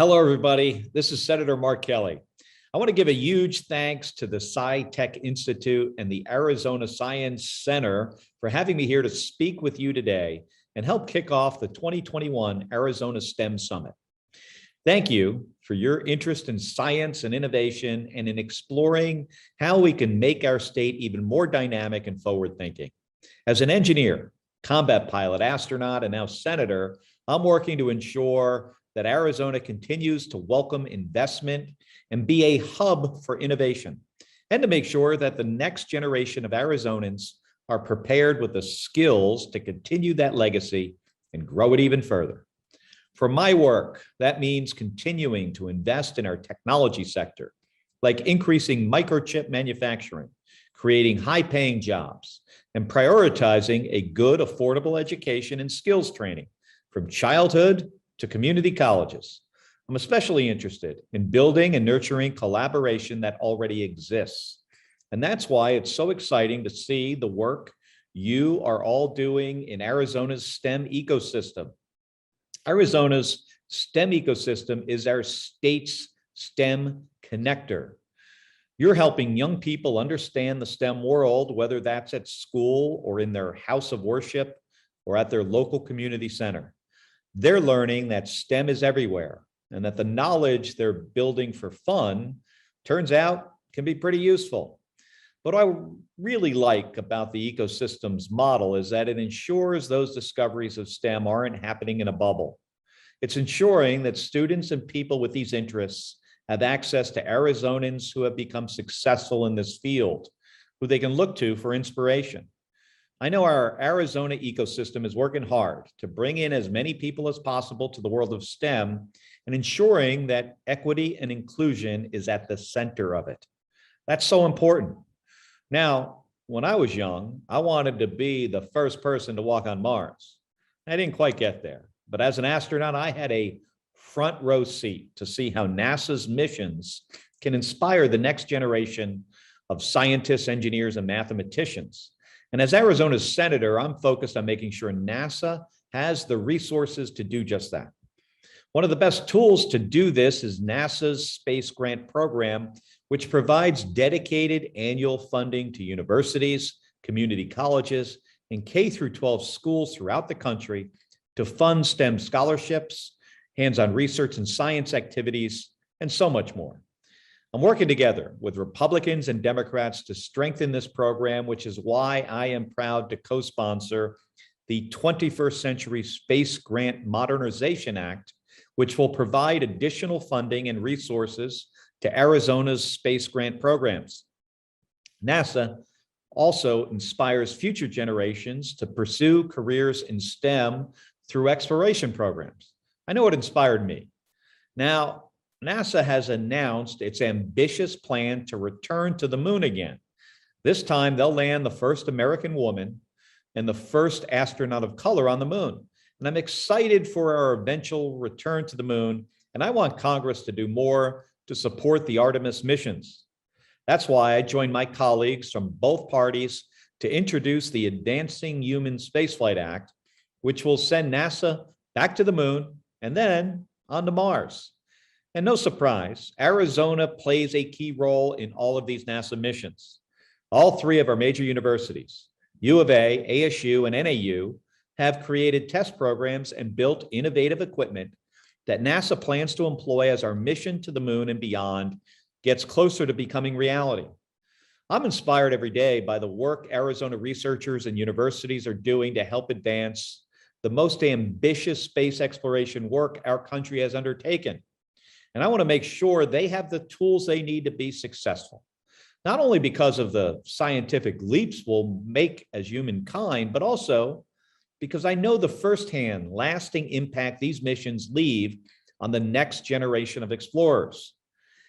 Hello, everybody. This is Senator Mark Kelly. I want to give a huge thanks to the SciTech Institute and the Arizona Science Center for having me here to speak with you today and help kick off the 2021 Arizona STEM Summit. Thank you for your interest in science and innovation and in exploring how we can make our state even more dynamic and forward-thinking. As an engineer, combat pilot, astronaut, and now senator, I'm working to ensure that Arizona continues to welcome investment and be a hub for innovation, and to make sure that the next generation of Arizonans are prepared with the skills to continue that legacy and grow it even further. For my work, that means continuing to invest in our technology sector, like increasing microchip manufacturing, creating high-paying jobs, and prioritizing a good, affordable education and skills training from childhood to community colleges. I'm especially interested in building and nurturing collaboration that already exists. And that's why it's so exciting to see the work you are all doing in Arizona's STEM ecosystem. Arizona's STEM ecosystem is our state's STEM connector. You're helping young people understand the STEM world, whether that's at school or in their house of worship or at their local community center. They're learning that STEM is everywhere and that the knowledge they're building for fun turns out can be pretty useful. What I really like about the ecosystem's model is that it ensures those discoveries of STEM aren't happening in a bubble. It's ensuring that students and people with these interests have access to Arizonans who have become successful in this field, who they can look to for inspiration. I know our Arizona ecosystem is working hard to bring in as many people as possible to the world of STEM and ensuring that equity and inclusion is at the center of it. That's so important. Now, when I was young, I wanted to be the first person to walk on Mars. I didn't quite get there, but as an astronaut, I had a front row seat to see how NASA's missions can inspire the next generation of scientists, engineers, and mathematicians. And as Arizona's senator, I'm focused on making sure NASA has the resources to do just that. One of the best tools to do this is NASA's Space Grant Program, which provides dedicated annual funding to universities, community colleges, and K-12 schools throughout the country to fund STEM scholarships, hands-on research and science activities, and so much more. I'm working together with Republicans and Democrats to strengthen this program, which is why I am proud to co-sponsor the 21st Century Space Grant Modernization Act, which will provide additional funding and resources to Arizona's space grant programs. NASA also inspires future generations to pursue careers in STEM through exploration programs. I know it inspired me. Now, NASA has announced its ambitious plan to return to the moon again. This time, they'll land the first American woman and the first astronaut of color on the moon. And I'm excited for our eventual return to the moon, and I want Congress to do more to support the Artemis missions. That's why I joined my colleagues from both parties to introduce the Advancing Human Spaceflight Act, which will send NASA back to the moon and then on to Mars. And no surprise, Arizona plays a key role in all of these NASA missions. All three of our major universities, U of A, ASU, and NAU, have created test programs and built innovative equipment that NASA plans to employ as our mission to the moon and beyond gets closer to becoming reality. I'm inspired every day by the work Arizona researchers and universities are doing to help advance the most ambitious space exploration work our country has undertaken. And I want to make sure they have the tools they need to be successful, not only because of the scientific leaps we'll make as humankind, but also because I know the firsthand lasting impact these missions leave on the next generation of explorers.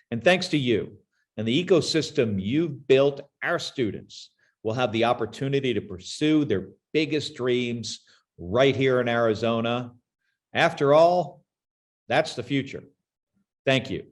And thanks to you and the ecosystem you've built, our students will have the opportunity to pursue their biggest dreams right here in Arizona. After all, that's the future. Thank you.